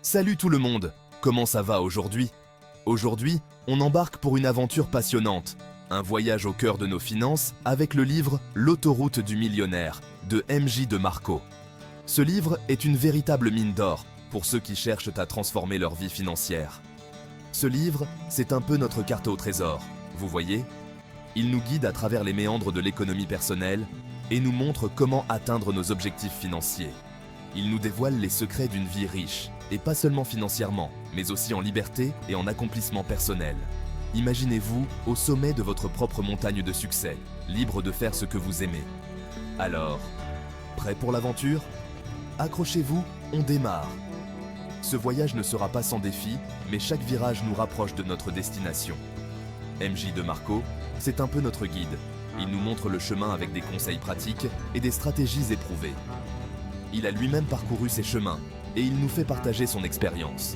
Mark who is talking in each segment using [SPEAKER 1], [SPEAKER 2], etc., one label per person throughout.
[SPEAKER 1] Salut tout le monde, comment ça va aujourd'hui? Aujourd'hui, on embarque pour une aventure passionnante, un voyage au cœur de nos finances avec le livre L'autoroute du millionnaire de M.J. DeMarco. Ce livre est une véritable mine d'or pour ceux qui cherchent à transformer leur vie financière. Ce livre, c'est un peu notre carte au trésor, vous voyez? Il nous guide à travers les méandres de l'économie personnelle et nous montre comment atteindre nos objectifs financiers. Il nous dévoile les secrets d'une vie riche, et pas seulement financièrement, mais aussi en liberté et en accomplissement personnel. Imaginez-vous au sommet de votre propre montagne de succès, libre de faire ce que vous aimez. Alors, prêt pour l'aventure? Accrochez-vous, on démarre. Ce voyage ne sera pas sans défi, mais chaque virage nous rapproche de notre destination. M.J. DeMarco, c'est un peu notre guide. Il nous montre le chemin avec des conseils pratiques et des stratégies éprouvées. Il a lui-même parcouru ces chemins et il nous fait partager son expérience.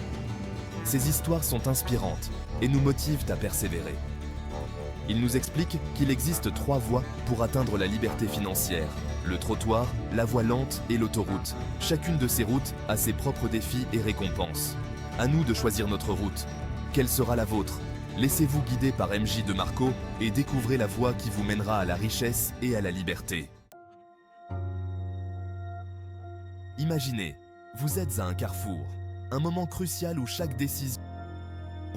[SPEAKER 1] Ces histoires sont inspirantes et nous motivent à persévérer. Il nous explique qu'il existe 3 voies pour atteindre la liberté financière: le trottoir, la voie lente et l'autoroute. Chacune de ces routes a ses propres défis et récompenses. À nous de choisir notre route. Quelle sera la vôtre? Laissez-vous guider par M.J. DeMarco et découvrez la voie qui vous mènera à la richesse et à la liberté. Imaginez, vous êtes à un carrefour, un moment crucial où chaque décision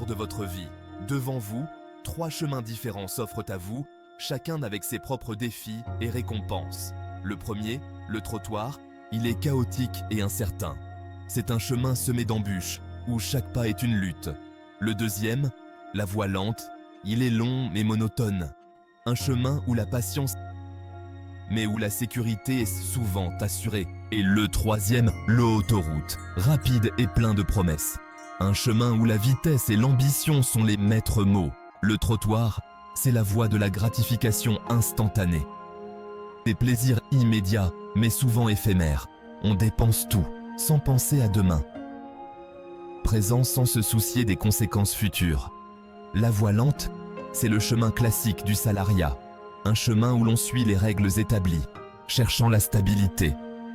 [SPEAKER 1] de votre vie. Devant vous, 3 chemins différents s'offrent à vous, chacun avec ses propres défis et récompenses. Le premier, le trottoir, il est chaotique et incertain. C'est un chemin semé d'embûches, où chaque pas est une lutte. Le deuxième, la voie lente, il est long mais monotone. Un chemin où la patience mais où la sécurité est souvent assurée. Et le troisième, l'autoroute, rapide et plein de promesses. Un chemin où la vitesse et l'ambition sont les maîtres mots. Le trottoir, c'est la voie de la gratification instantanée. Des plaisirs immédiats, mais souvent éphémères. On dépense tout, sans penser à demain. Présent sans se soucier des conséquences futures. La voie lente, c'est le chemin classique du salariat. Un chemin où l'on suit les règles établies, cherchant la stabilité.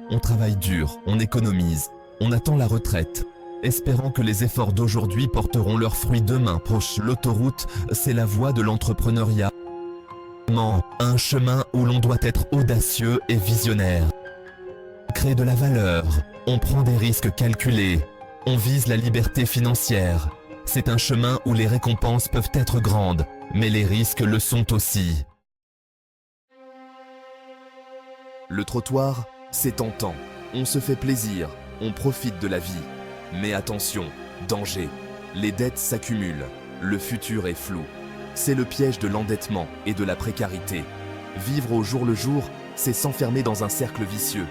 [SPEAKER 1] On travaille dur, on économise, on attend la retraite, espérant que les efforts d'aujourd'hui porteront leurs fruits demain proche. L'autoroute, c'est la voie de l'entrepreneuriat. Un chemin où l'on doit être audacieux et visionnaire. Créer de la valeur, on prend des risques calculés, on vise la liberté financière. C'est un chemin où les récompenses peuvent être grandes, mais les risques le sont aussi. Le trottoir, c'est tentant, on se fait plaisir, on profite de la vie. Mais attention, danger, les dettes s'accumulent, le futur est flou. C'est le piège de l'endettement et de la précarité. Vivre au jour le jour, c'est s'enfermer dans un cercle vicieux.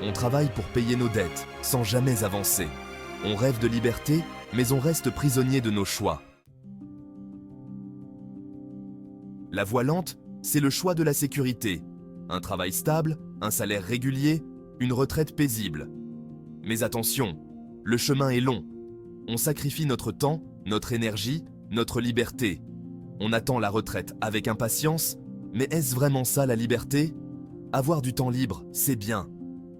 [SPEAKER 1] On travaille pour payer nos dettes, sans jamais avancer. On rêve de liberté, mais on reste prisonnier de nos choix. La voie lente, c'est le choix de la sécurité. Un travail stable, un salaire régulier, une retraite paisible. Mais attention, le chemin est long. On sacrifie notre temps, notre énergie, notre liberté. On attend la retraite avec impatience, mais est-ce vraiment ça la liberté? Avoir du temps libre, c'est bien.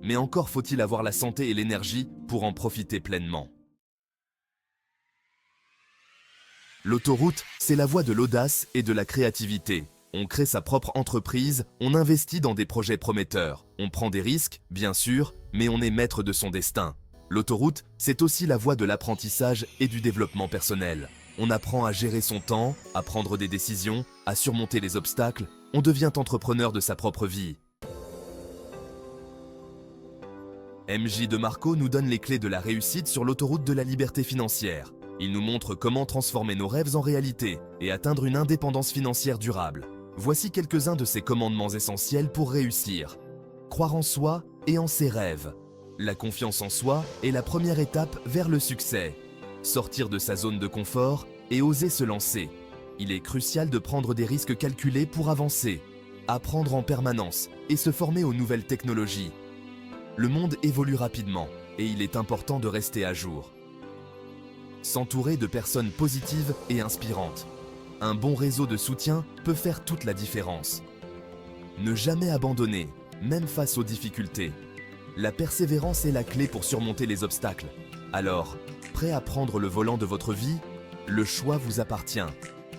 [SPEAKER 1] Mais encore faut-il avoir la santé et l'énergie pour en profiter pleinement. L'autoroute, c'est la voie de l'audace et de la créativité. On crée sa propre entreprise, on investit dans des projets prometteurs. On prend des risques, bien sûr, mais on est maître de son destin. L'autoroute, c'est aussi la voie de l'apprentissage et du développement personnel. On apprend à gérer son temps, à prendre des décisions, à surmonter les obstacles. On devient entrepreneur de sa propre vie. M.J. DeMarco nous donne les clés de la réussite sur l'autoroute de la liberté financière. Il nous montre comment transformer nos rêves en réalité et atteindre une indépendance financière durable. Voici quelques-uns de ces commandements essentiels pour réussir. Croire en soi et en ses rêves. La confiance en soi est la première étape vers le succès. Sortir de sa zone de confort et oser se lancer. Il est crucial de prendre des risques calculés pour avancer. Apprendre en permanence et se former aux nouvelles technologies. Le monde évolue rapidement et il est important de rester à jour. S'entourer de personnes positives et inspirantes. Un bon réseau de soutien peut faire toute la différence. Ne jamais abandonner, même face aux difficultés. La persévérance est la clé pour surmonter les obstacles. Alors, Prêt à prendre le volant de votre vie? Le choix vous appartient.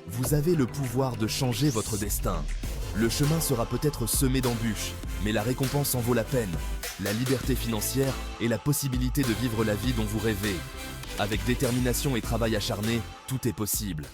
[SPEAKER 1] Vous avez le pouvoir de changer votre destin. Le chemin sera peut-être semé d'embûches, mais la récompense en vaut la peine. La liberté financière et la possibilité de vivre la vie dont vous rêvez. Avec détermination et travail acharné, tout est possible.